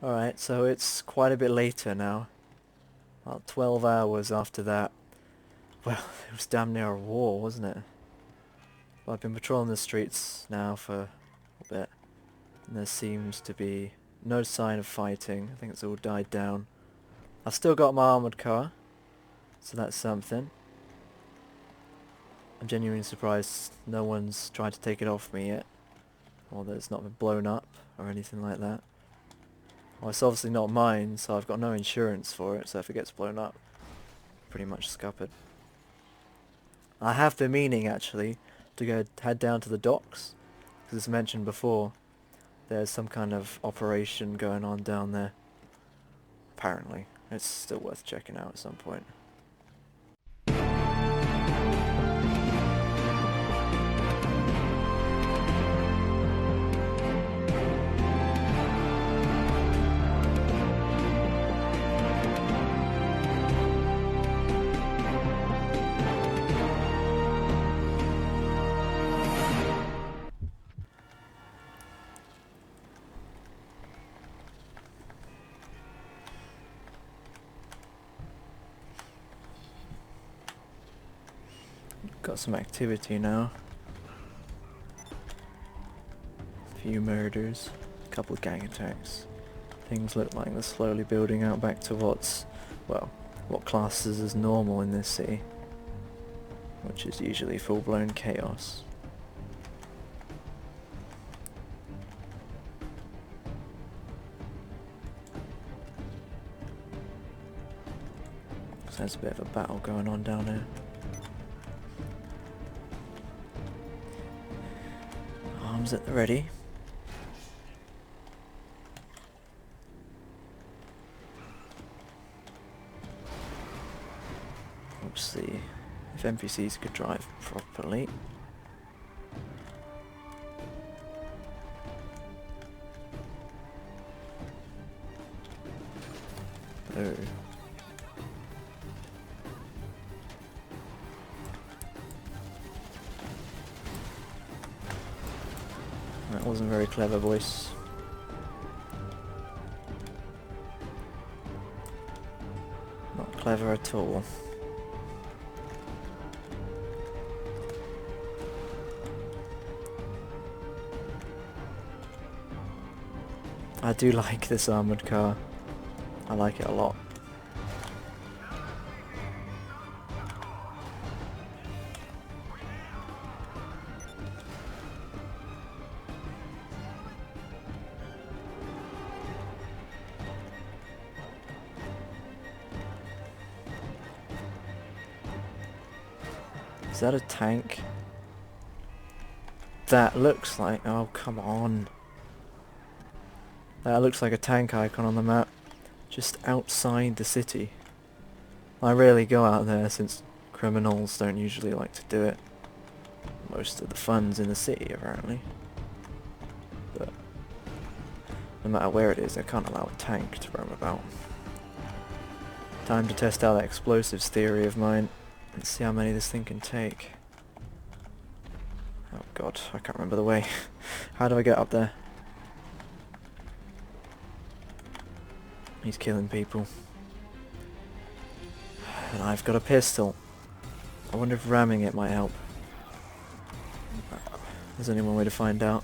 Alright, so it's quite a bit later now. About 12 hours after that. Well, it was damn near a war, wasn't it? Well, I've been patrolling the streets now for a bit, and there seems to be no sign of fighting. I think it's all died down. I've still got my armoured car, so that's something. I'm genuinely surprised no one's tried to take it off me yet, or that it's not been blown up, or anything like that. Well, it's obviously not mine, so I've got no insurance for it, so if it gets blown up, pretty much scuppered. I have been meaning, actually, to head down to the docks, because as mentioned before, there's some kind of operation going on down there. Apparently. It's still worth checking out at some point. Got some activity now. A few murders, a couple of gang attacks. Things look like they're slowly building out back to what classes as normal in this city, which is usually full-blown chaos. So there's a bit of a battle going on down here. Arms at the ready. Let's see if NPCs could drive properly. Oh. That wasn't very clever, boys. Not clever at all. I do like this armoured car. I like it a lot. Is that a tank? That looks like... Oh, come on. That looks like a tank icon on the map. Just outside the city. I rarely go out there since criminals don't usually like to do it. Most of the fun's in the city, apparently. But no matter where it is, I can't allow a tank to roam about. Time to test out that explosives theory of mine. Let's see how many this thing can take. Oh god, I can't remember the way. How do I get up there? He's killing people. And I've got a pistol. I wonder if ramming it might help. There's only one way to find out.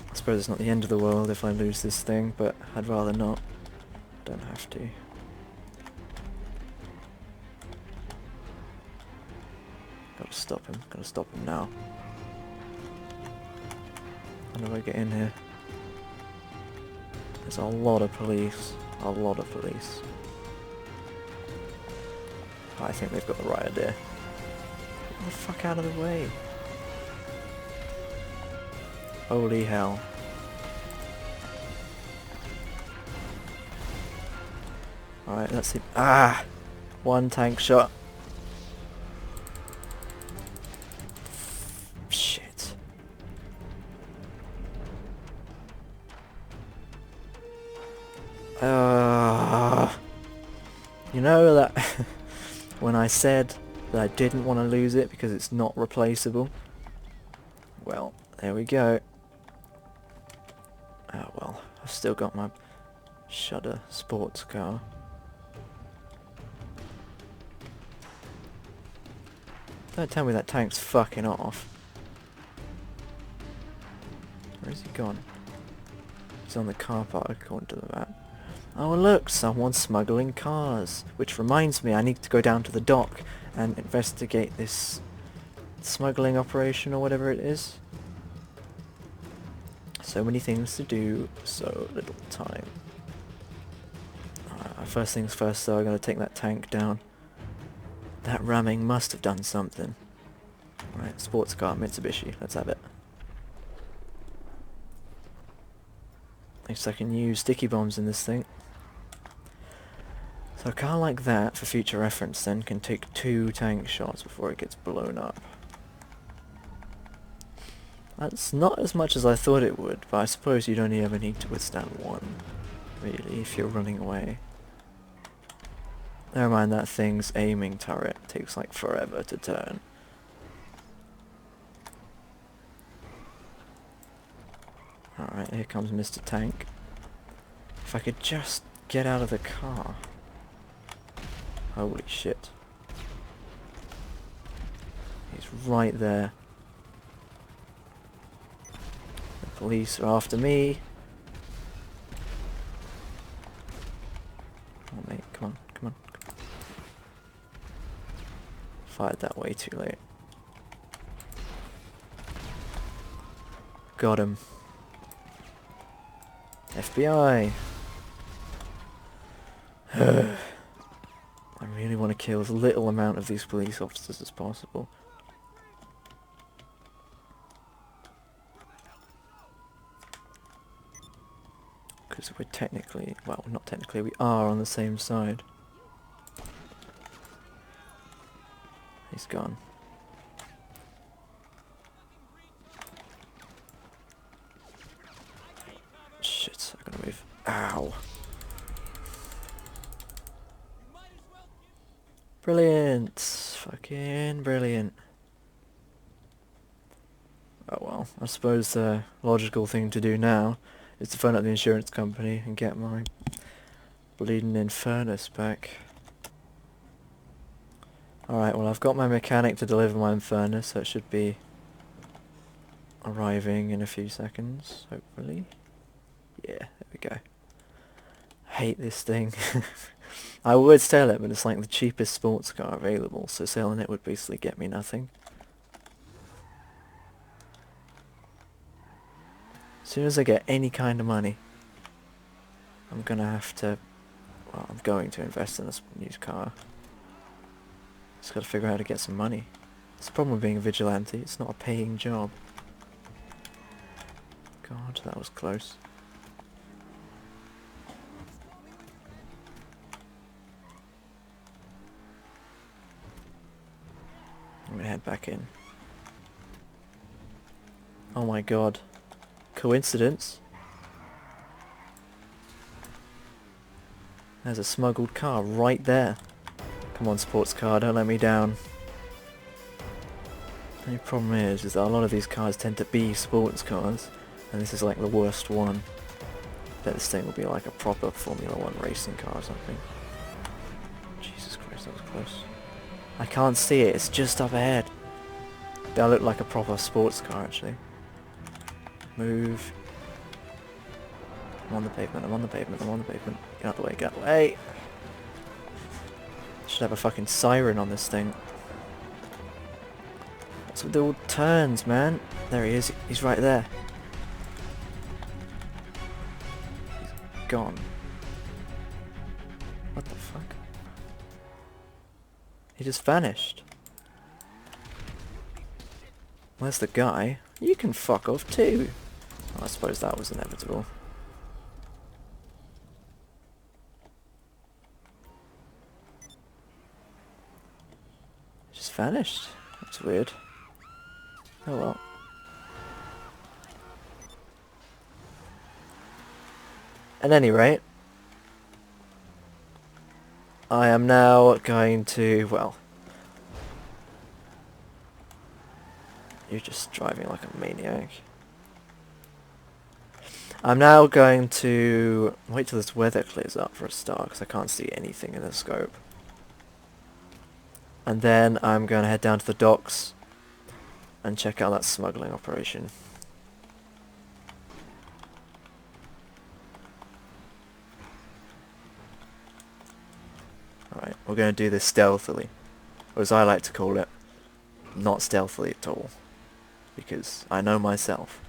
I suppose it's not the end of the world if I lose this thing, but I'd rather not. I don't have to. Gotta stop him. Gotta stop him now. How do I get in here? There's a lot of police. A lot of police. I think they've got the right idea. Get the fuck out of the way. Holy hell. Alright, let's see. Ah! One tank shot. Shit. You know that when I said that I didn't want to lose it because it's not replaceable? Well, there we go. Oh well. well, I've still got my Shudder sports car. Don't tell me that tank's fucking off. Where's he gone? He's on the car park according to the map. Oh look, someone's smuggling cars. Which reminds me, I need to go down to the dock and investigate this smuggling operation or whatever it is. So many things to do, so little time. First things first though, I gotta take that tank down. That ramming must have done something. Right, sports car, Mitsubishi, let's have it. At least I can use sticky bombs in this thing. So a car like that, for future reference then, can take 2 tank shots before it gets blown up. That's not as much as I thought it would, but I suppose you'd only ever need to withstand 1, really, if you're running away. Never mind, that thing's aiming turret takes like forever to turn. Alright, here comes Mr. Tank. If I could just get out of the car. Holy shit. He's right there. The police are after me. Oh mate, come on, come on. Fired that way too late. Got him. FBI! I really want to kill as little amount of these police officers as possible. Because we're technically, well, not technically, we are on the same side. He's gone. Shit, I gotta move. Ow. Brilliant. Fucking brilliant. Oh well, I suppose the logical thing to do now is to phone up the insurance company and get my bleeding Infernus back. Alright, well I've got my mechanic to deliver my Infernus, so it should be arriving in a few seconds, hopefully. Yeah, there we go. Hate this thing. I would sell it, but it's like the cheapest sports car available, so selling it would basically get me nothing. As soon as I get any kind of money, I'm gonna have to, well, I'm going to invest in this new car. Just gotta figure out how to get some money. It's the problem with being a vigilante, it's not a paying job. God, that was close. I'm gonna head back in. Oh my god. Coincidence? There's a smuggled car right there. Come on, sports car, don't let me down. The only problem is that a lot of these cars tend to be sports cars, and this is like the worst one. I bet this thing will be like a proper Formula 1 racing car or something. Jesus Christ, that was close. I can't see it, it's just up ahead. That looked like a proper sports car actually. Move. I'm on the pavement, I'm on the pavement, I'm on the pavement. Get out the way, get out the way! Should have a fucking siren on this thing. What's with all turns, man? There he is, he's right there. He's gone. What the fuck? He just vanished. Where's the guy? You can fuck off too. Oh, I suppose that was inevitable. Just vanished. That's weird. Oh well. At any rate, I am now going to, well, you're just driving like a maniac. I'm now going to wait till this weather clears up for a start, because I can't see anything in the scope. And then I'm going to head down to the docks and check out that smuggling operation. Alright, we're going to do this stealthily. Or as I like to call it, not stealthily at all. Because I know myself.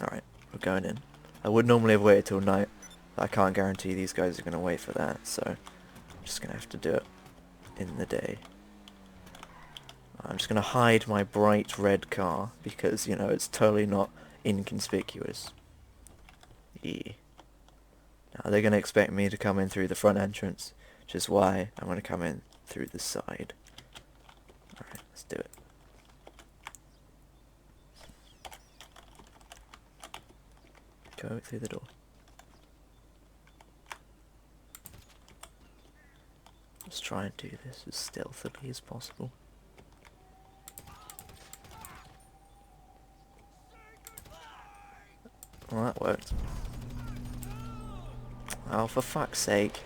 Alright, we're going in. I would normally have waited till night, but I can't guarantee these guys are going to wait for that, so I'm just going to have to do it in the day. I'm just going to hide my bright red car, because, you know, it's totally not inconspicuous. Yeah. Now they're going to expect me to come in through the front entrance, which is why I'm going to come in through the side. Alright, let's do it. Go through the door. Let's try and do this as stealthily as possible. Well, that worked. Oh, for fuck's sake.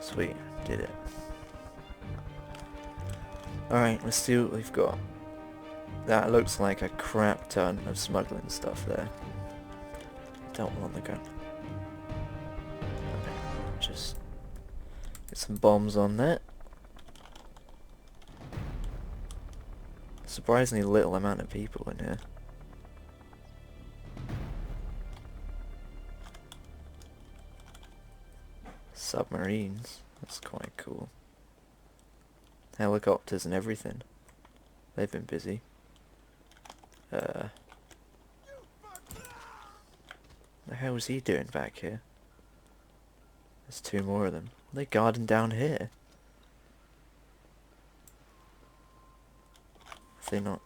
Sweet, did it. Alright, let's see what we've got. That looks like a crap ton of smuggling stuff there. Don't want the gun. Okay, just get some bombs on that. Surprisingly little amount of people in here. Submarines, that's quite cool. Helicopters and everything. They've been busy. The hell was he doing back here? There's two more of them. Are they guarding down here? Are they not?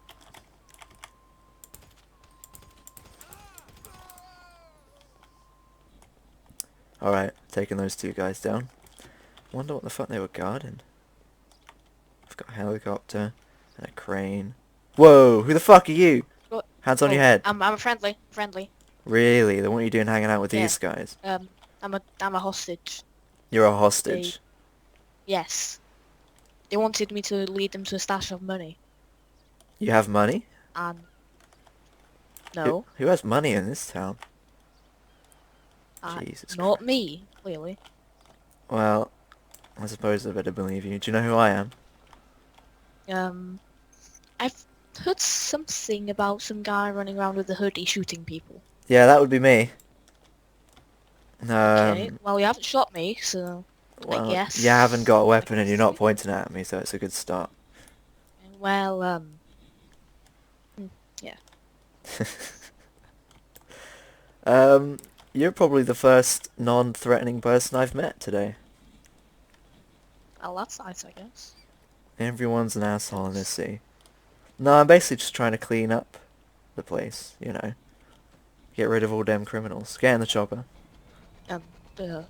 Alright, taking those two guys down. Wonder what the fuck they were guarding. I've got a helicopter and a crane. Whoa, who the fuck are you? What? Hands on your head. I'm a friendly. Really? Then what are you doing hanging out with these guys? I'm a hostage. You're a hostage? Yes. They wanted me to lead them to a stash of money. You have money? No. Who has money in this town? Jesus Not Christ. me, clearly. Well, I suppose I better believe you. Do you know who I am? I've heard something about some guy running around with a hoodie shooting people. Yeah, that would be me. Okay, well you haven't shot me, so well, I guess... you haven't got a weapon and you're not pointing at me, so it's a good start. Well, yeah. You're probably the first non-threatening person I've met today. Well, that's nice, I guess. Everyone's an asshole in this sea. No, I'm basically just trying to clean up the place, you know. Get rid of all them criminals. Get in the chopper. Did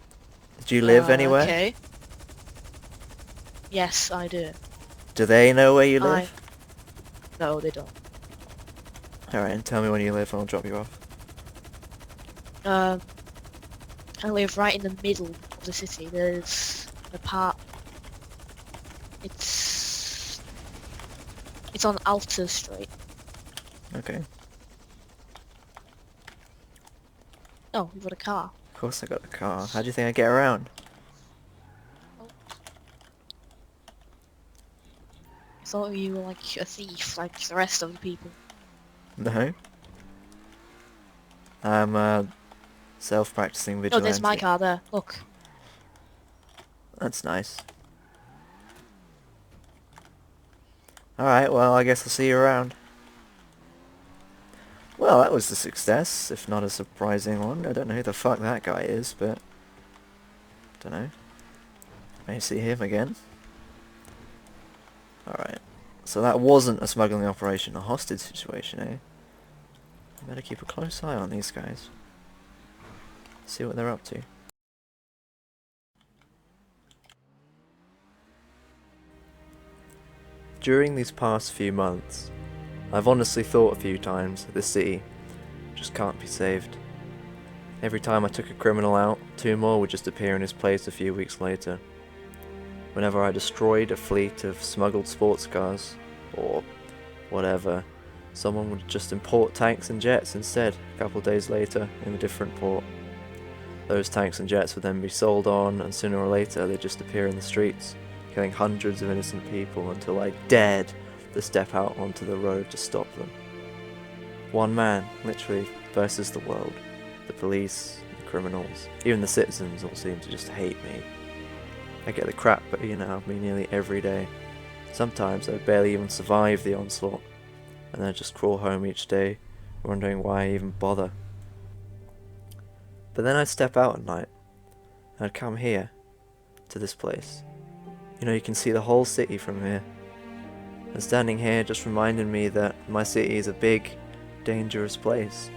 you live anywhere? Okay. Yes, I do. Do they know where you live? No, they don't. Alright, and tell me when you live and I'll drop you off. I live right in the middle of the city. There's a part... It's on Alta Street. Okay. Oh, you've got a car. Of course I got a car. How do you think I get around? Oh. I thought you were like a thief, like the rest of the people. No. I'm a self-practicing vigilante. Oh, there's my car there. Look. That's nice. Alright, well, I guess I'll see you around. Well, that was a success, if not a surprising one. I don't know who the fuck that guy is, but... don't know. May see him again. Alright. So that wasn't a smuggling operation, a hostage situation, eh? I better keep a close eye on these guys. See what they're up to. During these past few months, I've honestly thought a few times that this city just can't be saved. Every time I took a criminal out, 2 more would just appear in his place a few weeks later. Whenever I destroyed a fleet of smuggled sports cars, or whatever, someone would just import tanks and jets instead, a couple days later, in a different port. Those tanks and jets would then be sold on, and sooner or later they'd just appear in the streets, killing hundreds of innocent people until I dared to step out onto the road to stop them. One man, literally, versus the world. The police, the criminals, even the citizens all seem to just hate me. I get the crap beaten out of me nearly every day. Sometimes I barely even survive the onslaught, and then I just crawl home each day, wondering why I even bother. But then I'd step out at night, and I'd come here, to this place. You know, you can see the whole city from here. And standing here just reminded me that my city is a big, dangerous place,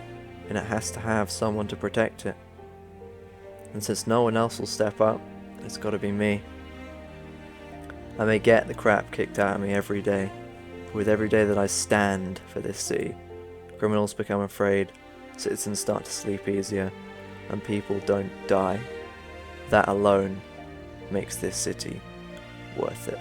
and it has to have someone to protect it. And since no one else will step up, it's gotta be me. I may get the crap kicked out of me every day, but with every day that I stand for this city, criminals become afraid, citizens start to sleep easier, and people don't die. That alone makes this city worth it.